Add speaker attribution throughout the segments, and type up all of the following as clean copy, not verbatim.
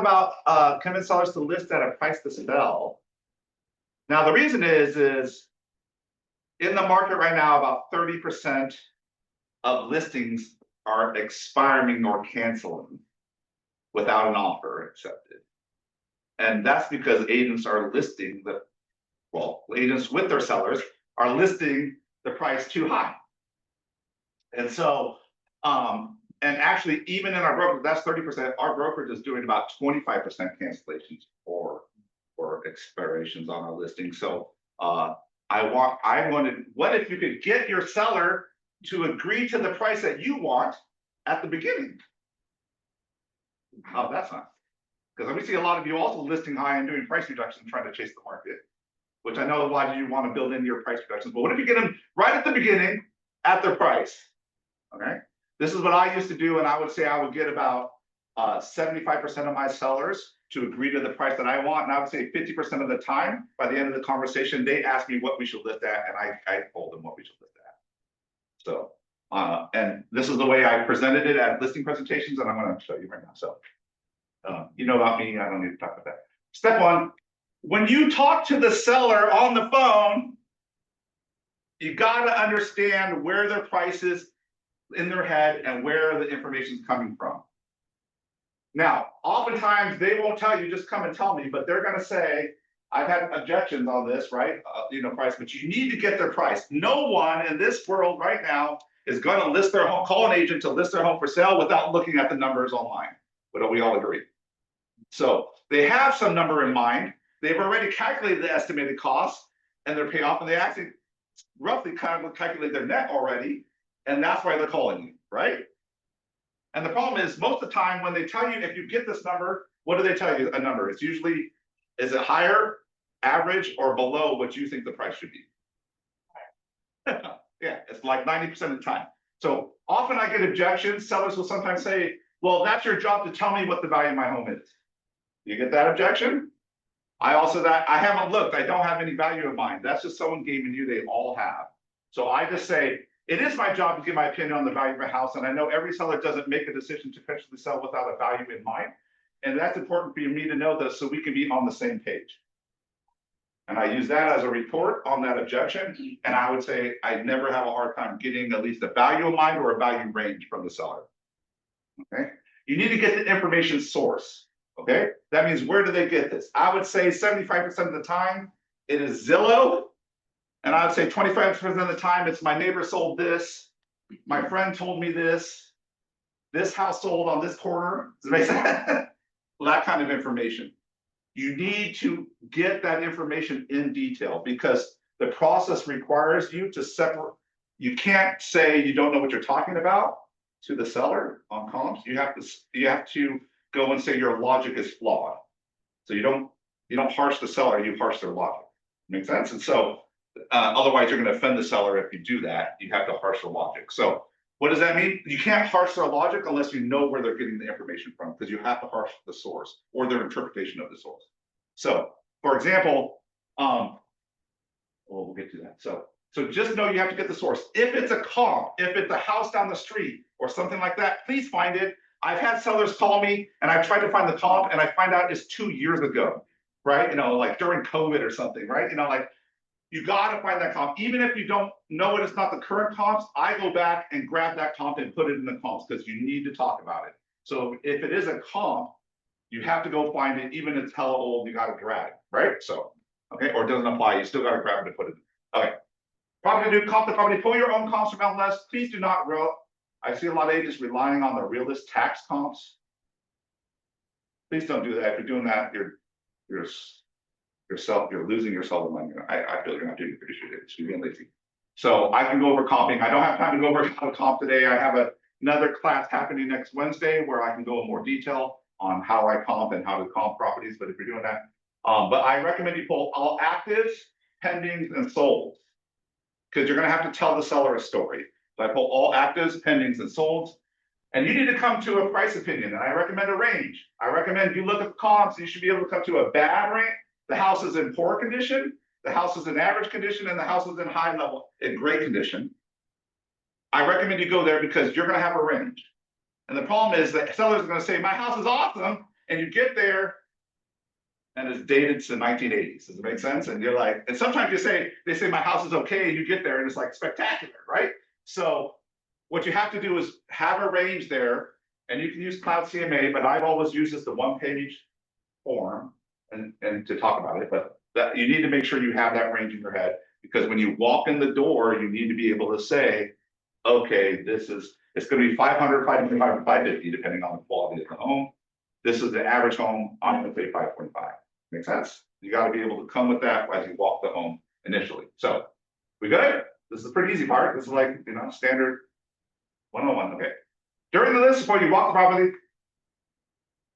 Speaker 1: about convince sellers to list at a price to sell. Now, the reason is in the market right now, about 30% of listings are expiring or canceling without an offer accepted. And that's because agents are listing agents with their sellers are listing the price too high. And so, and actually, even in our brokerage, that's 30%. Our brokerage is doing about 25% cancellations or expirations on our listing. So I wanted, what if you could get your seller to agree to the price that you want at the beginning? Oh, that's not. Because we see a lot of you also listing high and doing price reductions, trying to chase the market, which I know a lot of you want to build into your price reductions. But what if you get them right at the beginning at their price? Okay. This is what I used to do, and I would say I would get about 75% of my sellers to agree to the price that I want, and I would say 50% of the time, by the end of the conversation, they ask me what we should list at, and I told them what we should list at. So, and this is the way I presented it at listing presentations, and I'm going to show you right now. So, you know about me, I don't need to talk about that. Step one, when you talk to the seller on the phone, you got to understand where their price is in their head and where the information is coming from. Now, oftentimes they won't tell you, just come and tell me, but they're going to say, I've had objections on this, right? Price, but you need to get their price. No one in this world right now is going to list their home, call an agent to list their home for sale without looking at the numbers online. But we all agree. So they have some number in mind. They've already calculated the estimated cost and their payoff, and they actually roughly kind of calculate their net already. And that's why they're calling you, right? And the problem is, most of the time when they tell you, if you get this number, what do they tell you a number? It's usually, is it higher, average, or below what you think the price should be? Yeah, it's like 90% of the time. So often I get objections. Sellers will sometimes say, well, that's your job to tell me what the value of my home is. You get that objection? I haven't looked. I don't have any value in mind. That's just someone giving you, they all have. So I just say, it is my job to give my opinion on the value of a house. And I know every seller doesn't make a decision to potentially sell without a value in mind. And that's important for me to know this so we can be on the same page. And I use that as a report on that objection. And I would say I never have a hard time getting at least a value in mind or a value range from the seller. Okay. You need to get the information source. Okay. That means, where do they get this? I would say 75% of the time it is Zillow. And I would say 25% of the time it's my neighbor sold this, my friend told me this house sold on this corner. Does it make sense? Well, that kind of information. You need to get that information in detail, because the process requires you to separate. You can't say you don't know what you're talking about to the seller on comps. You have to go and say your logic is flawed. So you don't harsh the seller, you harsh their logic. Make sense? And so otherwise, you're going to offend the seller if you do that. You have to harsh the logic. So what does that mean? You can't harsh their logic unless you know where they're getting the information from, because you have to harsh the source or their interpretation of the source. So, for example, we'll get to that. So just know you have to get the source. If it's a comp, if it's a house down the street or something like that, please find it. I've had sellers call me and I've tried to find the comp and I find out it's 2 years ago, right? Like during COVID or something, right? You got to find that comp. Even if you don't know it, it's not the current comps, I go back and grab that comp and put it in the comps, because you need to talk about it. So if it is a comp, you have to go find it, even if it's hella old, you got to grab it, right? So, okay, or it doesn't apply, you still got to grab it and put it in. Okay. Property to do comp the property, pull your own comps from MLS. Please do not I see a lot of agents relying on the realist tax comps. Please don't do that. If you're doing that, you're losing yourself the money. I feel you're not doing it. You're being lazy. So I can go over comping. I don't have time to go over how to comp today. I have another class happening next Wednesday where I can go in more detail on how I comp and how to comp properties. But if you're doing that, but I recommend you pull all actives, pendings, and solds, because you're going to have to tell the seller a story. So I pull all actives, pendings, and solds. And you need to come to a price opinion. And I recommend a range. I recommend you look at the comps. You should be able to come to a bad range. The house is in poor condition, the house is in average condition, and the house is in high level, in great condition. I recommend you go there because you're going to have a range. And the problem is that sellers are going to say, my house is awesome, and you get there and it's dated to the 1980s. Does it make sense? And you're like, and sometimes they say my house is okay, and you get there and it's like spectacular, right? So what you have to do is have a range there, and you can use Cloud CMA, but I've always used this the one-page form and to talk about it, but that you need to make sure you have that range in your head, because when you walk in the door, you need to be able to say, okay, it's going to be 500, 525, 550, depending on the quality of the home. This is the average home. I'm going to say 525. Make sense? You got to be able to come with that as you walk the home initially. So we good? This is the pretty easy part. This is like, standard 101. Okay. During the list, before you walk the property,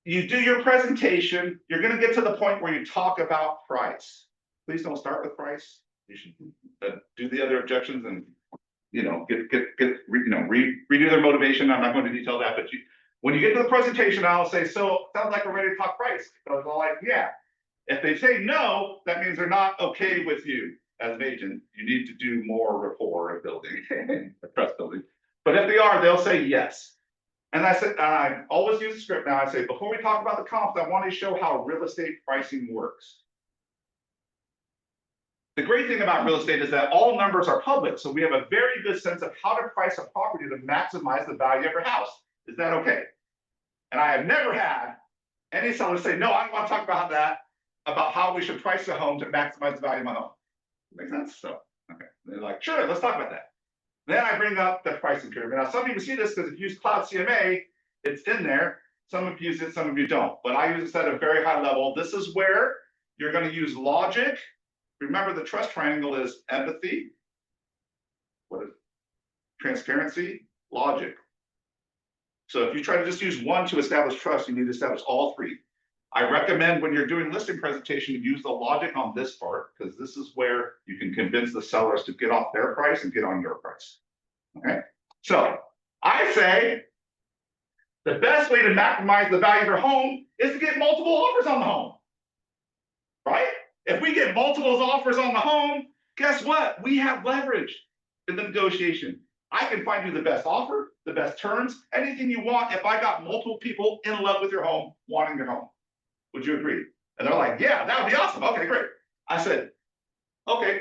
Speaker 1: you do your presentation. You're going to get to the point where you talk about price. Please don't start with price. You should do the other objections and redo their motivation. I'm not going to detail that, but when you get to the presentation, I'll say, so sounds like we're ready to talk price. So it's all like, yeah. If they say no, that means they're not okay with you as an agent. You need to do more rapport building, trust building. But if they are, they'll say yes. And I said, I always use the script now. I say, before we talk about the comps, I want to show how real estate pricing works. The great thing about real estate is that all numbers are public. So we have a very good sense of how to price a property to maximize the value of your house. Is that okay? And I have never had any seller say, no, I don't want to talk about that, about how we should price the home to maximize the value of my home. Make sense? So, okay. They're like, sure, let's talk about that. Then I bring up the pricing curve. Now, some people see this because if you use Cloud CMA, it's in there. Some of you use it, some of you don't. But I use it at a very high level. This is where you're going to use logic. Remember, the trust triangle is empathy, transparency, logic. So if you try to just use one to establish trust, you need to establish all three. I recommend when you're doing listing presentation, use the logic on this part, because this is where you can convince the sellers to get off their price and get on your price. Okay. So I say the best way to maximize the value of your home is to get multiple offers on the home. Right? If we get multiple offers on the home, guess what? We have leverage in the negotiation. I can find you the best offer, the best terms, anything you want if I got multiple people in love with your home, wanting your home. Would you agree? And they're like, yeah, that would be awesome. Okay, great. I said, okay.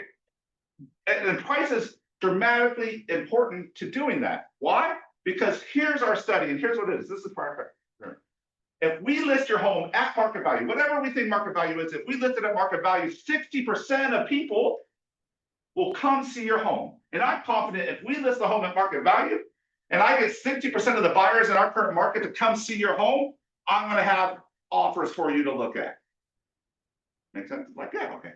Speaker 1: And the price is dramatically important to doing that. Why? Because here's our study, and here's what it is. This is perfect. If we list your home at market value, whatever we think market value is, if we list it at market value, 60% of people will come see your home. And I'm confident if we list the home at market value, and I get 60% of the buyers in our current market to come see your home, I'm going to have offers for you to look at. Make sense? Like, yeah, okay.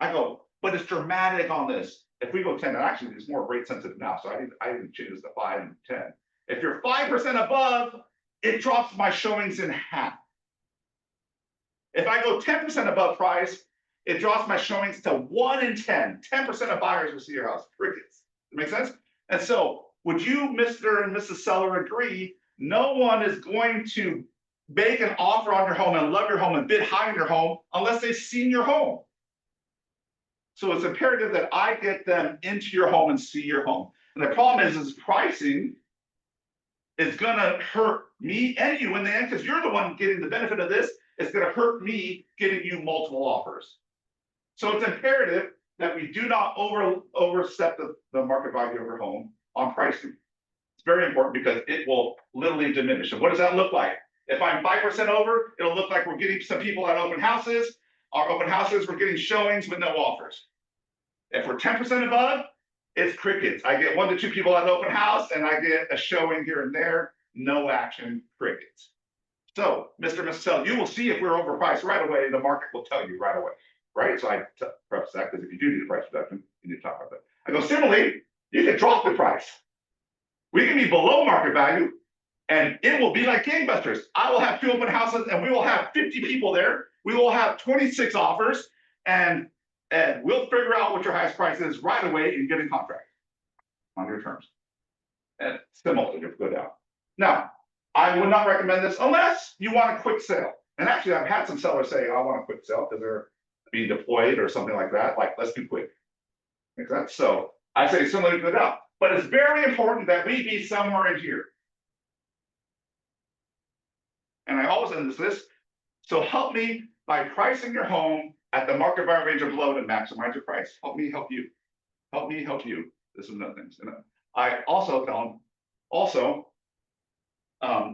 Speaker 1: I go, but it's dramatic on this. If we go 10, and actually it's more rate sensitive now, so I didn't change this to 5 and 10. If you're 5% above, it drops my showings in half. If I go 10% above price, it drops my showings to 1 in 10. 10% of buyers will see your house. Crickets. Make sense? And so, would you, Mr. and Mrs. Seller, agree? No one is going to make an offer on your home and love your home and bid high on your home unless they've seen your home. So it's imperative that I get them into your home and see your home. And the problem is pricing is gonna hurt me and you in the end, because you're the one getting the benefit of this. It's gonna hurt me getting you multiple offers. So it's imperative that we do not overstep the market value of your home on pricing. It's very important because it will literally diminish. And what does that look like? If I'm 5% over, it'll look like we're getting some people at open houses. Our open houses, we're getting showings with no offers. If we're 10% above, it's crickets. I get 1 to 2 people at an open house and I get a showing here and there, no action, crickets. So, Mr. and Mrs. Seller, you will see if we're overpriced right away, the market will tell you right away, right? So I preface that because if you do need a price reduction, you need to talk about that. I go, similarly, you can drop the price. We can be below market value and it will be like gangbusters. I will have 2 open houses and we will have 50 people there. We will have 26 offers and we'll figure out what your highest price is right away and get in contract on your terms. And similarly, if go down. Now, I would not recommend this unless you want a quick sale. And actually, I've had some sellers say, I want a quick sale because they're being deployed or something like that. Like, let's do quick. Makes sense? So I say similarly go down. But it's very important that we be somewhere in here. And I always end this, So help me by pricing your home at the market value range or below to maximize your price. Help me help you. Help me help you. This is another thing. I also found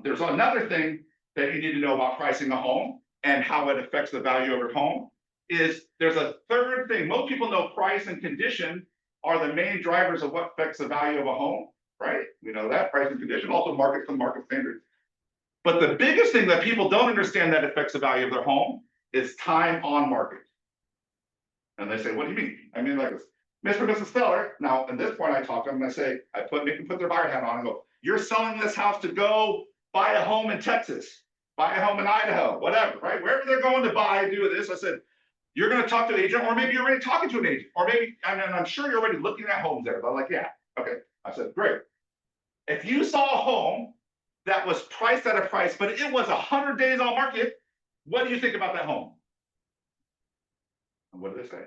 Speaker 1: there's another thing that you need to know about pricing a home and how it affects the value of your home. Is there's a third thing. Most people know price and condition are the main drivers of what affects the value of a home, right? We know that price and condition, also market to market standards. But the biggest thing that people don't understand that affects the value of their home is time on market. And they say, what do you mean? I mean, like this, Mr. and Mrs. Seller. Now, at this point, I talk to them and I say, make them put their buyer hat on and go, you're selling this house to go buy a home in Texas, buy a home in Idaho, whatever, right? Wherever they're going to buy, do this. I said, you're going to talk to an agent, or maybe you're already talking to an agent, or maybe, and I'm sure you're already looking at homes there. They're like, yeah, okay. I said, great. If you saw a home that was priced at a price, but it was 100 days on market, what do you think about that home? And what do they say?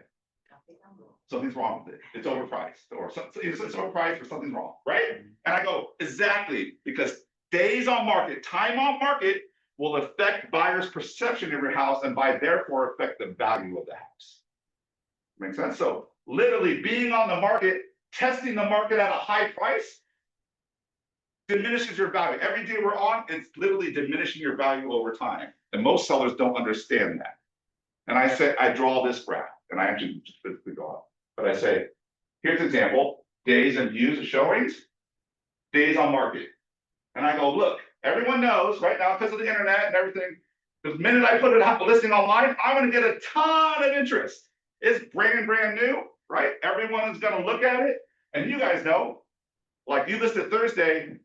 Speaker 1: Something's wrong with it. It's overpriced, or it's overpriced, or something's wrong, right? And I go, exactly, because days on market, time on market will affect buyers' perception of your house and by therefore affect the value of the house. Make sense? So literally being on the market, testing the market at a high price diminishes your value. Every day we're on, it's literally diminishing your value over time. And most sellers don't understand that. And I say, I draw this graph, and I actually just physically go up. But I say, here's an example, days and views of showings, days on market. And I go, look, everyone knows right now because of the internet and everything, the minute I put a listing online, I'm going to get a ton of interest. It's brand new, right? Everyone is going to look at it. And you guys know, like you listed Thursday,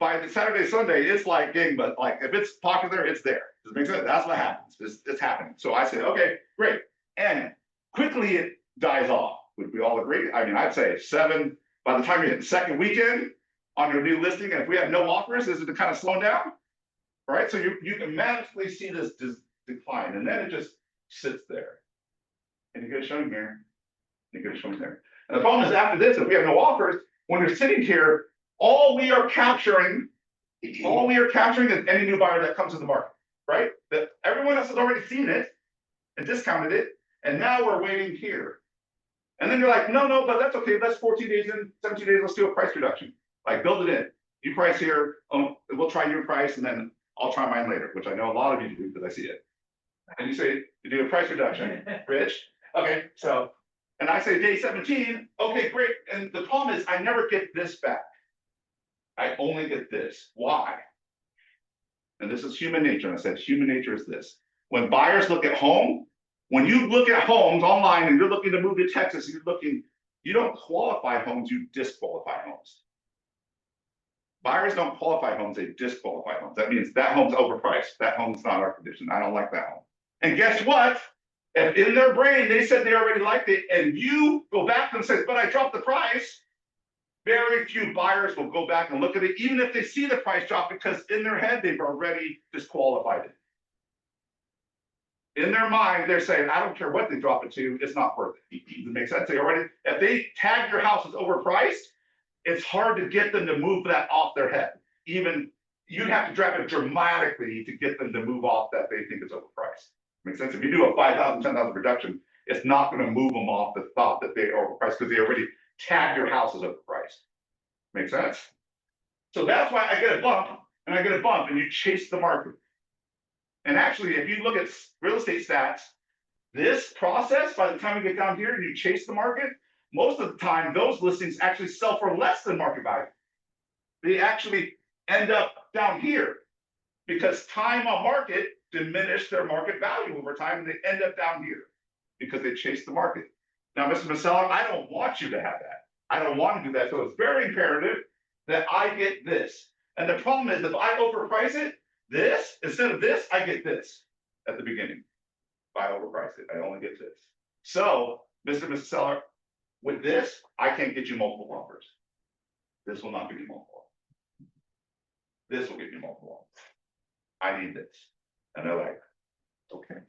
Speaker 1: by the Saturday, Sunday, it's like gang, but like if it's popular, it's there. Does it make sense? That's what happens. It's happening. So I say, okay, great. And quickly it dies off. Would we all agree? I mean, I'd say 7, by the time you hit the second weekend on your new listing, and if we have no offers, is it kind of slowing down? Right? So you can magically see this decline, and then it just sits there. And you get a showing here, you get a showing there. And the problem is after this, if we have no offers, when you're sitting here, all we are capturing is any new buyer that comes to the market, right? That everyone else has already seen it and discounted it, and now we're waiting here. And then you're like, no, but that's okay. That's 14 days in, 17 days. Let's do a price reduction. Like build it in. You price here. We'll try your price, and then I'll try mine later, which I know a lot of you do because I see it. And you say you do a price reduction, Rich. Okay, so, and I say day 17. Okay, great. And the problem is I never get this back. I only get this. Why? And this is human nature. And I said human nature is this. When buyers look at home, when you look at homes online and you're looking to move to Texas, you don't qualify homes, you disqualify homes. Buyers don't qualify homes, they disqualify homes. That means that home's overpriced. That home's not our condition. I don't like that home. And guess what? If in their brain they said they already liked it, and you go back and say, but I dropped the price, very few buyers will go back and look at it, even if they see the price drop, because in their head they've already disqualified it. In their mind, they're saying, I don't care what they drop it to, it's not worth it. Does it make sense? If they tag your house as overpriced, it's hard to get them to move that off their head. Even you'd have to drop it dramatically to get them to move off that they think it's overpriced. Makes sense? If you do a 5,000, 10,000 reduction, it's not going to move them off the thought that they are overpriced because they already tagged your house as overpriced. Make sense? So that's why I get a bump and I get a bump, and you chase the market. And actually, if you look at real estate stats, this process, by the time you get down here and you chase the market, most of the time, those listings actually sell for less than market value. They actually end up down here because time on market diminished their market value over time, and they end up down here because they chase the market. Now, Mr. Seller, I don't want you to have that. I don't want to do that. So it's very imperative that I get this. And the problem is, if I overprice it, this, instead of this, I get this at the beginning. If I overprice it, I only get this. So, Mr. and Mrs. Seller, with this, I can't get you multiple offers. This will not give you multiple. This will give you multiple. I need this. And they're like, okay.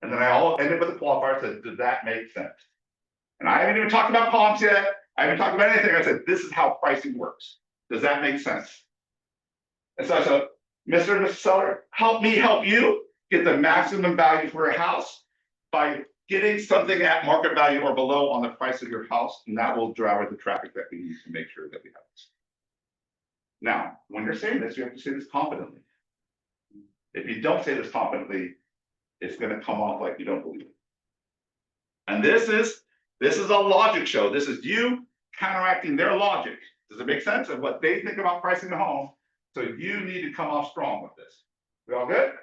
Speaker 1: And then I ended with a qualifier. Said, does that make sense? And I haven't even talked about comps yet. I haven't talked about anything. I said, this is how pricing works. Does that make sense? And so I said, Mr. and Mrs. Seller, help me help you get the maximum value for a house by getting something at market value or below on the price of your house, and that will drive the traffic that we need to make sure that we have this. Now, when you're saying this, you have to say this confidently. If you don't say this confidently, it's going to come off like you don't believe it. And this is a logic show. This is you counteracting their logic. Does it make sense of what they think about pricing a home? So you need to come off strong with this. We all good?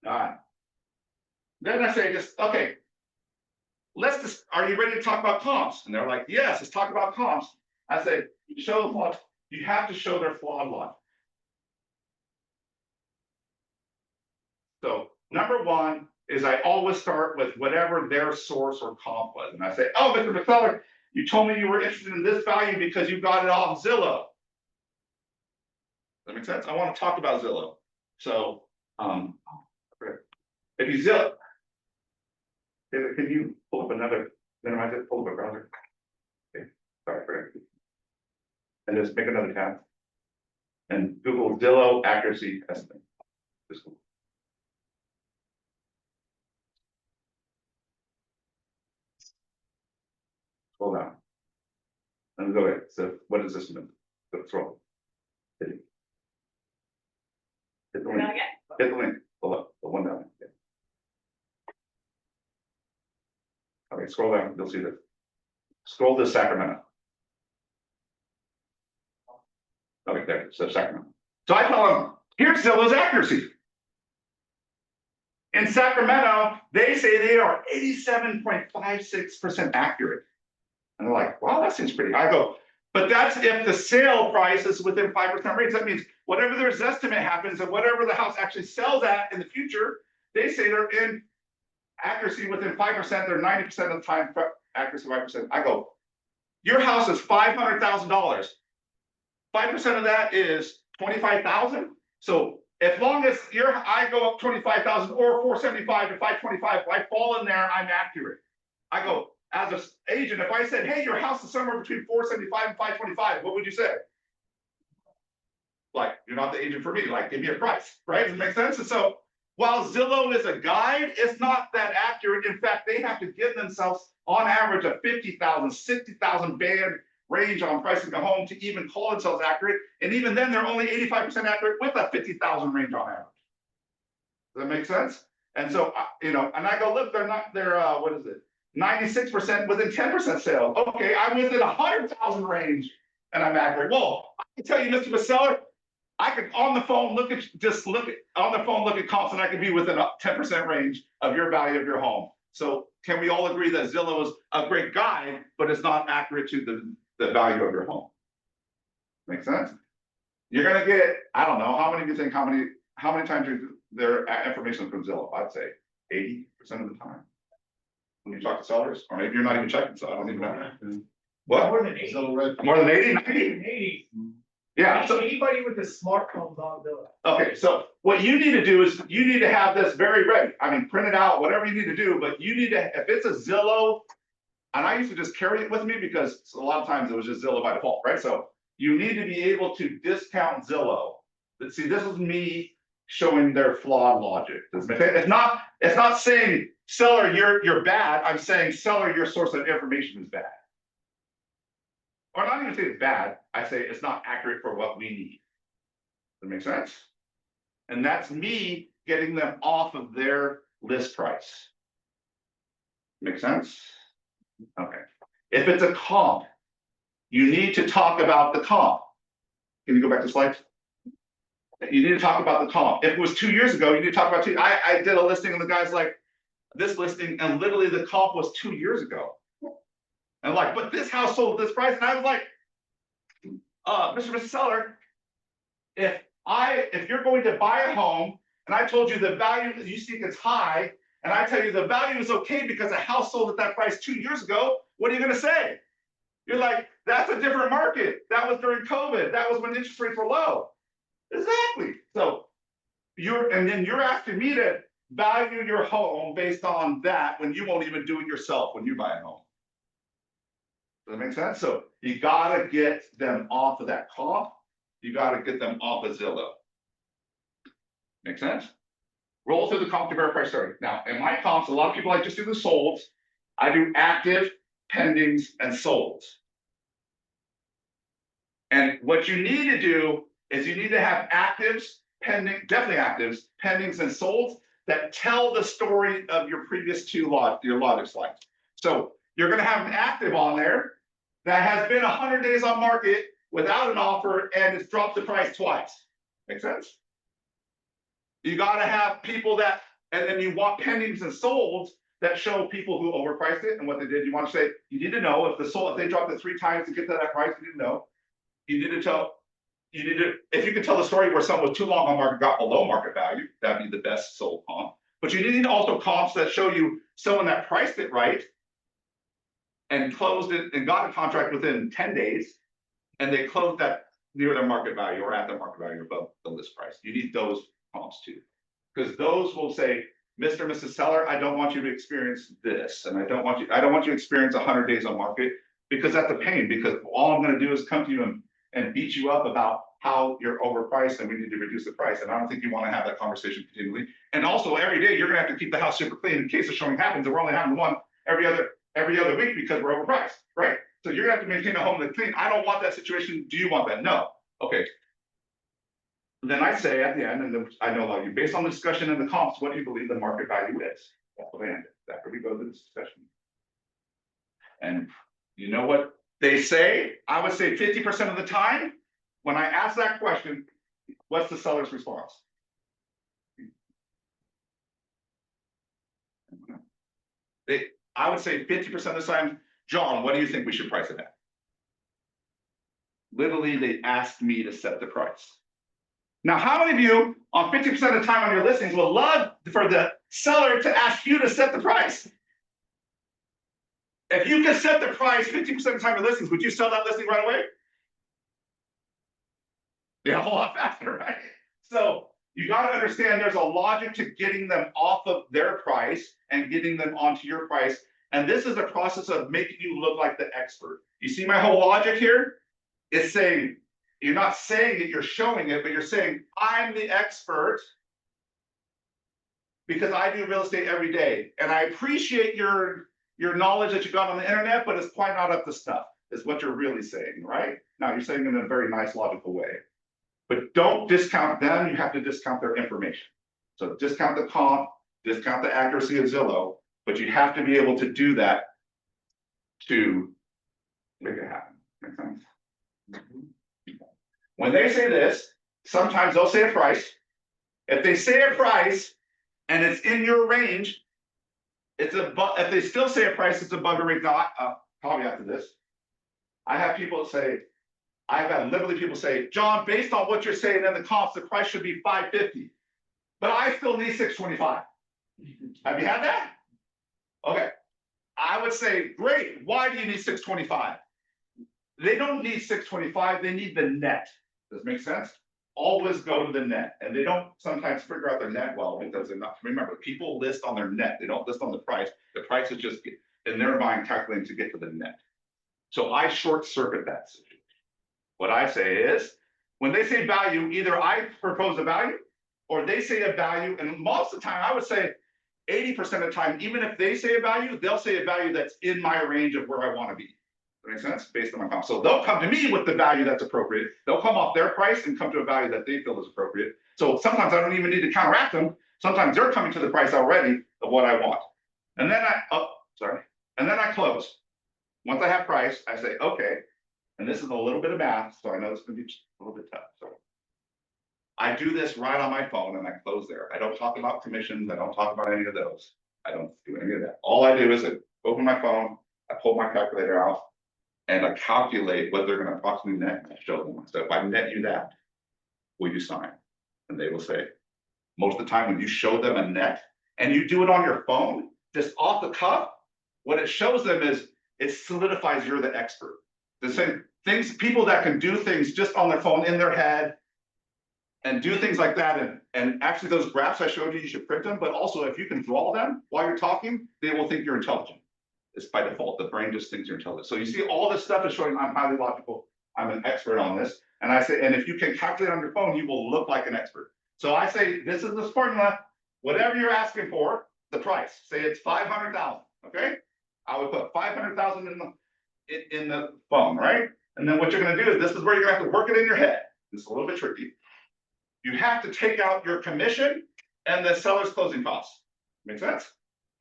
Speaker 1: All right. Then I say just, okay, are you ready to talk about comps? And they're like, yes, let's talk about comps. I say, show the flaws. You have to show their flawed logic. So number one is I always start with whatever their source or comp was. And I say, oh, Mr. McCullough, you told me you were interested in this value because you got it off Zillow. Does that make sense? I want to talk about Zillow. So if you Zillow, can you pull up another, minimize it, pull up a browser? Okay, sorry for it. And just make another tab. And Google Zillow accuracy estimate. Just Google. Scroll down. And go ahead. So what does this mean? Go scroll. Hit the link. Hit the link. Pull up. The one down. Yeah. Okay, scroll down. You'll see this. Scroll to Sacramento. Okay, there. So Sacramento. So I tell them, here's Zillow's accuracy. In Sacramento, they say they are 87.56% accurate. And they're like, wow, that seems pretty high. I go, but that's if the sale price is within 5% range. That means whatever their estimate happens and whatever the house actually sells at in the future, they say they're in accuracy within 5%. They're 90% of the time accuracy 5%. I go, your house is $500,000. 5% of that is 25,000. So as long as I go up 25,000 or 475 to 525, if I fall in there, I'm accurate. I go, as an agent, if I said, hey, your house is somewhere between 475 and 525, what would you say? Like, you're not the agent for me, like, give me a price, right? Does it make sense? And so while Zillow is a guide, it's not that accurate. In fact, they have to give themselves on average a 50,000, 60,000 band range on pricing a home to even call themselves accurate. And even then, they're only 85% accurate with a 50,000 range on average. Does that make sense? And so, and I go, look, they're what is it? 96% within 10% sales. Okay, I'm within 100,000 range and I'm accurate. Well, I can tell you, Mr. Seller, I could on the phone look at comps and I could be within a 10% range of your value of your home. So can we all agree that Zillow is a great guide, but it's not accurate to the value of your home? Make sense? You're gonna get, I don't know, how many do you think, how many times their information from Zillow? I'd say 80% of the time. When you talk to sellers, or maybe you're not even checking, so I don't even know. What?
Speaker 2: More than 80.
Speaker 1: More than 80?
Speaker 2: 80.
Speaker 1: Yeah. So
Speaker 2: anybody with a smartphone on Zillow.
Speaker 1: okay, so what you need to do is you need to have this very ready. I mean, print it out, whatever you need to do, but you need to, if it's a Zillow, and I used to just carry it with me because a lot of times it was just Zillow by default, right? So you need to be able to discount Zillow. But see, this is me showing their flawed logic. It's not saying seller, you're bad. I'm saying seller, your source of information is bad. Or not even say it's bad. I say it's not accurate for what we need. Does that make sense? And that's me getting them off of their list price. Make sense? Okay. If it's a comp, you need to talk about the comp. Can you go back to slides? You need to talk about the comp. If it was 2 years ago, you need to talk about I did a listing and the guy's like, this listing, and literally the comp was 2 years ago. And like, but this house sold this price. And I was like, Mr. Seller, if you're going to buy a home and I told you the value you think is high, and I tell you the value is okay because a house sold at that price 2 years ago, what are you going to say? You're like, that's a different market. That was during COVID. That was when interest rates were low. Exactly. So then you're asking me to value your home based on that when you won't even do it yourself when you buy a home. Does that make sense? So you gotta get them off of that comp. You gotta get them off of Zillow. Make sense? Roll through the comp to verify story. Now, in my comps, a lot of people like just do the solds. I do active, pendings, and solds. And what you need to do is you need to have actives, pending, definitely actives, pendings, and solds that tell the story of your previous two your logic slides. So you're going to have an active on there that has been 100 days on market without an offer and it's dropped the price twice. Make sense? You got to have people that, and then you want pendings and solds that show people who overpriced it and what they did. You want to say, you need to know if if they dropped it 3 times to get to that price, you need to know. You need to tell, if you can tell the story where someone was too long on market, got below market value, that'd be the best sold comp. But you need also comps that show you someone that priced it right and closed it and got a contract within 10 days, and they closed that near their market value or at their market value above the list price. You need those comps too, because those will say, Mr. and Mrs. Seller, I don't want you to experience this, and I don't want you to experience 100 days on market, because that's a pain. Because all I'm going to do is come to you and beat you up about how you're overpriced and we need to reduce the price. And I don't think you want to have that conversation continually. And also every day you're going to have to keep the house super clean in case a showing happens, and we're only having one every other week because we're overpriced, right? So you're going to have to maintain a home that's clean. I don't want that situation. Do you want that? No. Okay. Then I say at the end, and then I know a lot of you, based on the discussion and the comps, what do you believe the market value is? That's what I ended. After we go to the discussion. And you know what they say? I would say 50% of the time, when I ask that question, what's the seller's response? I would say 50% of the time, John, what do you think we should price it at? Literally, they asked me to set the price. Now, how many of you on 50% of the time on your listings would love for the seller to ask you to set the price? If you could set the price 50% of the time on listings, would you sell that listing right away? Yeah, a whole lot faster, right? So you got to understand there's a logic to getting them off of their price and getting them onto your price. And this is a process of making you look like the expert. You see my whole logic here? It's saying, you're not saying it, you're showing it, but you're saying, I'm the expert because I do real estate every day. And I appreciate your knowledge that you got on the internet, but it's quite not up to stuff, is what you're really saying, right? Now, you're saying it in a very nice, logical way. But don't discount them, you have to discount their information. So discount the comp, discount the accuracy of Zillow, but you have to be able to do that to make it happen. Make sense? When they say this, sometimes they'll say a price. If they say a price and it's in your range, if they still say a price, it's above your range. Now, probably after this, I have people say, I've had literally people say, John, based on what you're saying in the comps, the price should be 550, but I still need 625. Have you had that? Okay. I would say, great. Why do you need 625? They don't need 625. They need the net. Does it make sense? Always go to the net. And they don't sometimes figure out their net well because they're not. Remember, people list on their net. They don't list on the price. The price is just in their mind calculating to get to the net. So I short circuit that situation. What I say is, when they say value, either I propose a value or they say a value. And most of the time, I would say 80% of the time, even if they say a value, they'll say a value that's in my range of where I want to be. That makes sense? Based on my comp. So they'll come to me with the value that's appropriate. They'll come off their price and come to a value that they feel is appropriate. So sometimes I don't even need to counteract them. Sometimes they're coming to the price already of what I want. And then and then I close. Once I have price, I say, okay, and this is a little bit of math, so I know it's gonna be a little bit tough. So I do this right on my phone and I close there. I don't talk about commissions. I don't talk about any of those. I don't do any of that. All I do is I open my phone, I pull my calculator out, and I calculate what they're going to approximately net and I show them. So if I net you that, will you sign? And they will say, most of the time when you show them a net and you do it on your phone, just off the cuff, what it shows them is it solidifies you're the expert. The same things, people that can do things just on their phone in their head and do things like that. And actually those graphs I showed you should print them, but also if you can draw them while you're talking, they will think you're intelligent. It's by default, the brain just thinks you're intelligent. So you see all this stuff is showing I'm highly logical. I'm an expert on this. And I say, and if you can calculate on your phone, you will look like an expert. So I say, this is the formula, whatever you're asking for, the price, say it's 500,000, okay? I would put 500,000 in the phone, right? And then what you're gonna do is, this is where you're gonna have to work it in your head. It's a little bit tricky. You have to take out your commission and the seller's closing costs. Make sense?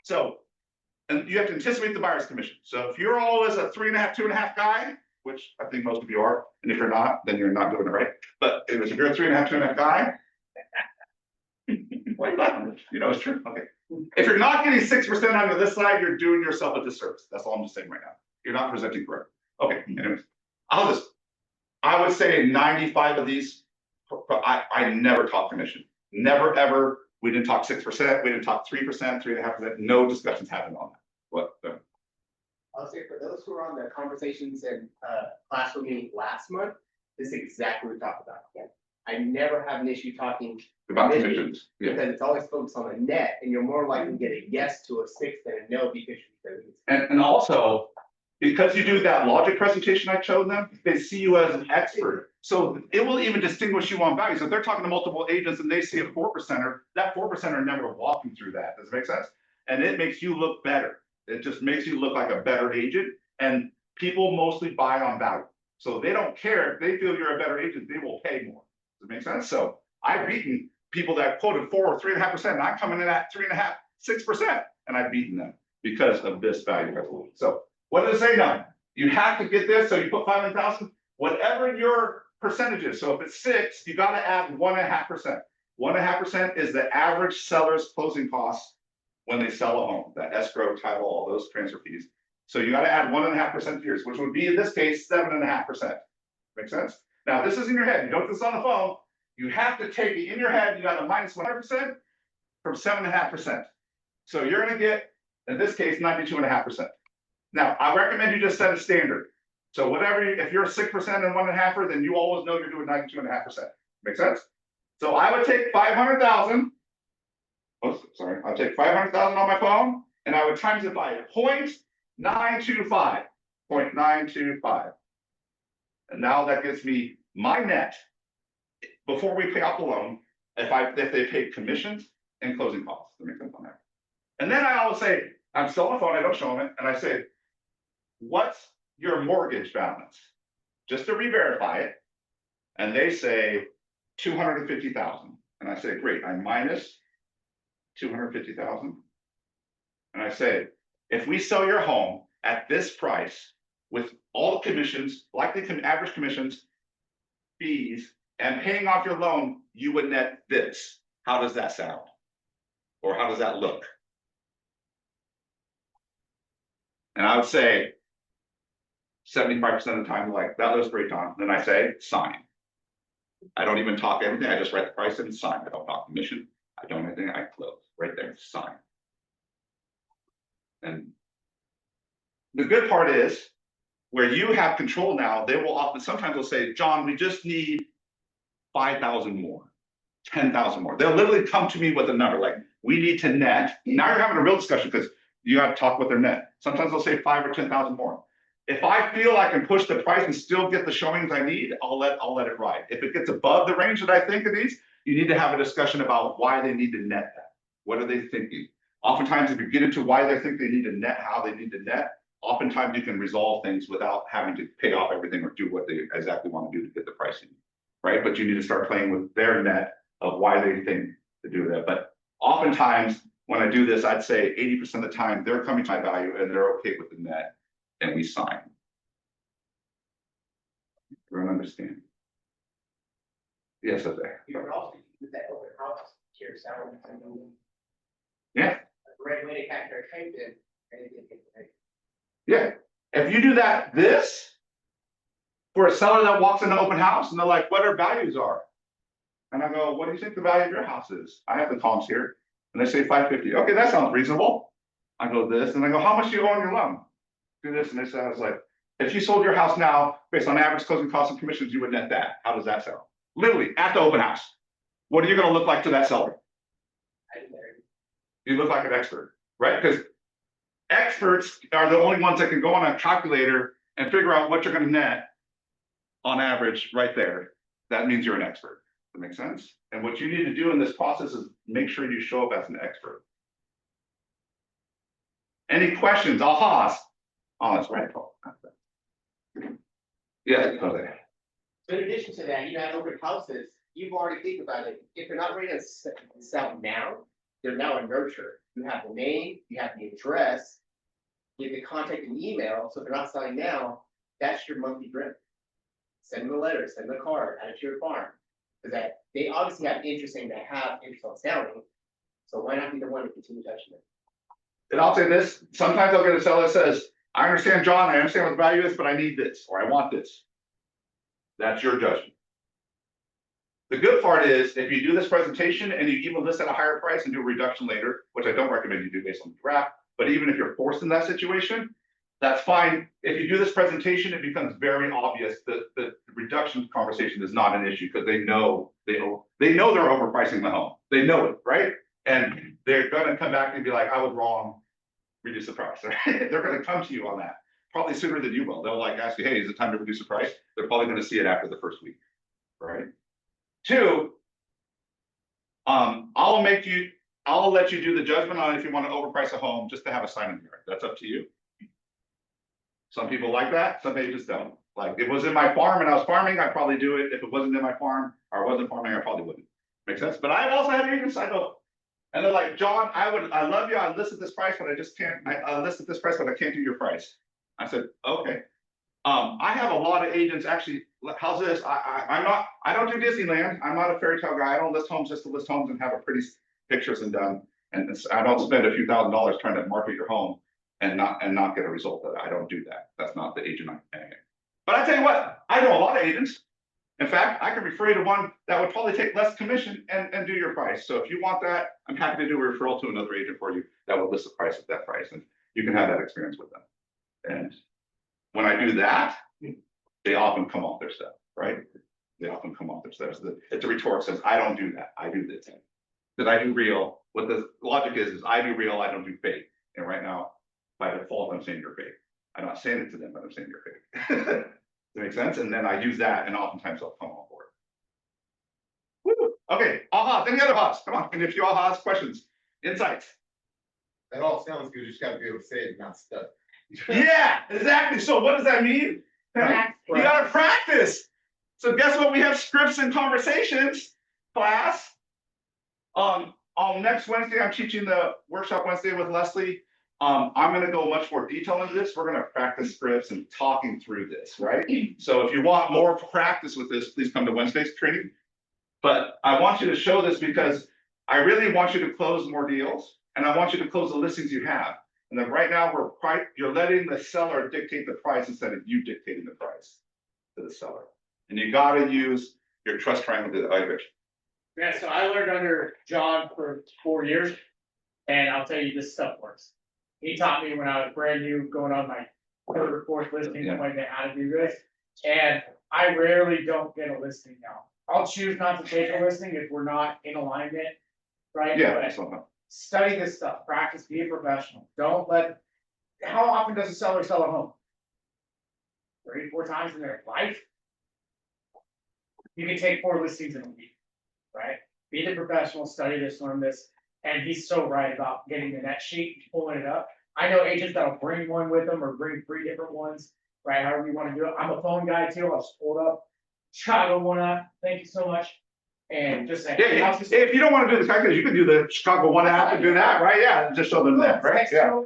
Speaker 1: So, and you have to anticipate the buyer's commission. So if you're always a 3.5, 2.5 guy, which I think most of you are, and if you're not, then you're not doing it right. But anyways, if you're a 3.5, 2.5 guy, why you know it's true. Okay. If you're not getting 6% on this side, you're doing yourself a disservice. That's all I'm just saying right now. You're not presenting correctly. Okay, anyways, I would say 95 of these, I never talk commission. Never, ever. We didn't talk 6%, we didn't talk 3%, 3.5%. No discussions happened on that. What?
Speaker 3: I'll say for those who are on the conversations and class with me last month, this is exactly what we talked about. Yeah. I never have an issue talking
Speaker 1: About commissions. Yeah.
Speaker 3: because it's always focused on the net, and you're more likely to get a yes to a 6 than a no because
Speaker 1: And also, because you do that logic presentation I showed them, they see you as an expert. So it will even distinguish you on values. If they're talking to multiple agents and they see a 4%er, that 4%er never walking through that. Does it make sense? And it makes you look better. It just makes you look like a better agent. And people mostly buy on value. So they don't care if they feel you're a better agent, they will pay more. Does it make sense? So I've beaten people that quoted 4 or 3.5%, and I'm coming in at 3.5, 6%, and I've beaten them because of this value resolution. So what does it say now? You have to get this, so you put 500,000, whatever your percentage is. So if it's 6, you got to add 1.5%. 1.5% is the average seller's closing costs when they sell a home, that escrow, title, all those transfer fees. So you got to add 1.5% to yours, which would be in this case 7.5%. Make sense? Now this is in your head. You don't do this on the phone. You have to take it in your head. You got to minus 100% from 7.5%. So you're going to get, in this case, 92.5%. Now I recommend you just set a standard. So whatever, if you're 6% and 1.5%, then you always know you're doing 92.5%. Make sense? So I would take 500,000. Oh, sorry. I'll take 500,000 on my phone, and I would times it by 0.925. 0.925. And now that gives me my net before we pay off the loan, if they paid commissions and closing costs. Let me click on that. And then I always say, I'm still on the phone, I don't show them it, and I say, what's your mortgage balance? Just to re-verify it. And they say 250,000. And I say, great, I minus 250,000. And I say, if we sell your home at this price with all the commissions, like the average commissions, fees, and paying off your loan, you would net this. How does that sound? Or how does that look? And I would say 75% of the time, like, that looks great, Don. Then I say, sign. I don't even talk everything. I just write the price and sign. I don't talk commission. I don't anything. I close right there, sign. And the good part is, where you have control now, they will often, sometimes they'll say, John, we just need 5,000 more, 10,000 more. They'll literally come to me with a number like, we need to net. Now you're having a real discussion because you got to talk with their net. Sometimes they'll say 5 or 10,000 more. If I feel I can push the price and still get the showings I need, I'll let it ride. If it gets above the range that I think it needs, you need to have a discussion about why they need to net that. What are they thinking? Oftentimes, if you get into why they think they need to net, how they need to net, oftentimes you can resolve things without having to pay off everything or do what they exactly want to do to get the pricing, right? But you need to start playing with their net of why they think to do that. But oftentimes, when I do this, I'd say 80% of the time they're coming to my value and they're okay with the net, and we sign. Everyone understand? Yes, okay.
Speaker 3: You can also use that open house to your salary.
Speaker 1: Yeah.
Speaker 3: A great way to capture attention.
Speaker 1: Yeah, if you do that, this for a seller that walks in the open house and they're like, what our values are. And I go, what do you think the value of your house is? I have the comps here. And they say 550. Okay, that sounds reasonable. I go this, and I go, how much do you owe on your loan? Do this, and they say, I was like, if you sold your house now, based on average closing costs and commissions, you would net that. How does that sound? Literally, at the open house. What are you gonna look like to that seller? You look like an expert, right? Because experts are the only ones that can go on a calculator and figure out what you're gonna net on average right there. That means you're an expert. That makes sense? And what you need to do in this process is make sure you show up as an expert. Any questions, ahas? Oh, that's right. Yeah, okay.
Speaker 3: So in addition to that, you have open houses, you've already think about it, if they're not ready to sell now, they're now a nurture. You have the name, you have the address, you have the contact and email, so if they're not selling now, that's your monthly drip. Send them a letter, send them a card, add it to your farm. Because that, they obviously have interest in, they have interest on selling, so why not be the one to continue touching it?
Speaker 1: And I'll say this, sometimes I'll get a seller that says, I understand, John, I understand what the value is, but I need this, or I want this. That's your judgment. The good part is, if you do this presentation and you even list at a higher price and do a reduction later, which I don't recommend you do based on the draft, but even if you're forced in that situation, that's fine. If you do this presentation, it becomes very obvious that the reduction conversation is not an issue, because they know they're overpricing the home. They know it, right? And they're gonna come back and be like, I was wrong, reduce the price. They're gonna come to you on that, probably sooner than you will. They'll like ask you, hey, is it time to reduce the price? They're probably gonna see it after the first week, right? Two, I'll let you do the judgment on if you want to overprice a home just to have a sign in the yard. That's up to you. Some people like that, some agents don't. Like, if it was in my farm and I was farming, I'd probably do it. If it wasn't in my farm or I wasn't farming, I probably wouldn't. Make sense? But I also had agents I go, and they're like, John, I love you, I listed this price, but I just can't, I listed this price, but I can't do your price. I said, okay. I have a lot of agents actually, how's this? I don't do Disneyland. I'm not a fairy tale guy. I don't list homes just to list homes and have a pretty pictures and done. And I don't spend a few $1,000s trying to market your home and not get a result of it. I don't do that. That's not the agent I'm paying. But I tell you what, I know a lot of agents. In fact, I can refer you to one that would probably take less commission and do your price. So if you want that, I'm happy to do a referral to another agent for you that will list the price at that price, and you can have that experience with them. And when I do that, they often come off their stuff, right? They often come off their stuff. It's a retort, says, I don't do that. I do this. That I do real. What the logic is I do real, I don't do fake. And right now, by default, I'm saying you're fake. I'm not saying it to them, but I'm saying you're fake. Does that make sense? And then I use that, and oftentimes they'll come on board. Woo! Okay, ahas. Any other ahas? Come on. And if you ahas, questions, insights.
Speaker 4: That all sounds good, you just gotta be able to say it, not stuff.
Speaker 1: Yeah, exactly. So what does that mean? You gotta practice. So guess what? We have scripts and conversations class. On next Wednesday, I'm teaching the workshop Wednesday with Leslie. I'm gonna go much more detail into this. We're gonna practice scripts and talking through this, right? So if you want more practice with this, please come to Wednesday's training. But I want you to show this because I really want you to close more deals, and I want you to close the listings you have. And then right now you're letting the seller dictate the price instead of you dictating the price to the seller. And you gotta use your trust triangle evaluation.
Speaker 2: Yeah, so I learned under John for 4 years, and I'll tell you, this stuff works. He taught me when I was brand new, going on my third or fourth listing,
Speaker 1: Yeah.
Speaker 2: like how to do this. And I rarely don't get a listing now. I'll choose not to take a listing if we're not in alignment, right?
Speaker 1: Yeah,
Speaker 2: But
Speaker 1: that's what
Speaker 2: study this stuff, practice, be a professional. Don't let, how often does a seller sell a home? 3 4 times in their life? You can take 4 listings in a week, right? Be the professional, study this, learn this. And he's so right about getting the net sheet, pulling it up. I know agents that'll bring one with them or bring 3 different ones, right? However you want to do it. I'm a phone guy too. I'll just pull it up. Chicago one up. Thank you so much. And just say,
Speaker 1: Yeah, if you don't want to do the calculation, you can do the Chicago one app and do that, right? Yeah, and just show them that, right? Yeah.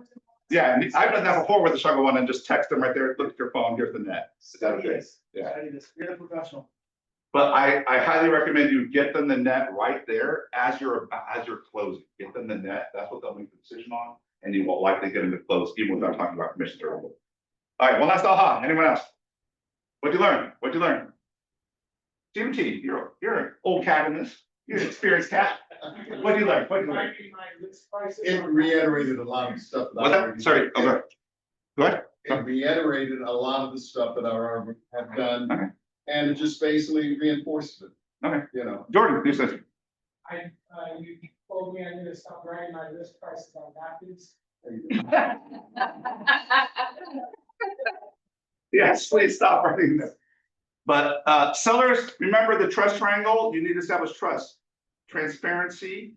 Speaker 1: Yeah, and I've done that before with the Chicago one and just text them right there, look at your phone, here's the net. Is that
Speaker 2: Study
Speaker 1: okay?
Speaker 2: this.
Speaker 1: Yeah.
Speaker 2: Study this. You're the professional.
Speaker 1: But I highly recommend you get them the net right there as you're closing. Get them the net. That's what they'll make the decision on, and you will likely get them to close, even without talking about commissions or anything. All right, one last aha. Anyone else? What'd you learn? What'd you learn? Jim T, you're an old cat in this. You're an experienced cat. What'd you learn? What'd you learn?
Speaker 4: It reiterated a lot of stuff.
Speaker 1: What's that? Sorry. Oh, go ahead.
Speaker 4: It reiterated a lot of the stuff that I already have done.
Speaker 1: Okay.
Speaker 4: And it just basically reinforces it.
Speaker 1: Okay.
Speaker 4: You know.
Speaker 1: Jordan, you said.
Speaker 2: You told me I need to stop writing my list prices on napkins.
Speaker 1: Yes, please stop writing this. But sellers, remember the trust triangle, you need to establish trust, transparency,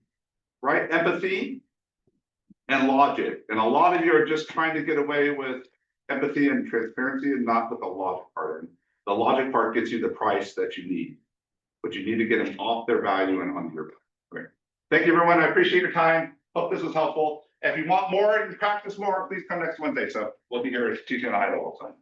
Speaker 1: right, empathy, and logic. And a lot of you are just trying to get away with empathy and transparency and not with the logic part. And the logic part gets you the price that you need, but you need to get them off their value and onto your value. Great. Thank you, everyone. I appreciate your time. Hope this was helpful. If you want more and practice more, please come next Wednesday. So we'll be here teaching at a high level. So.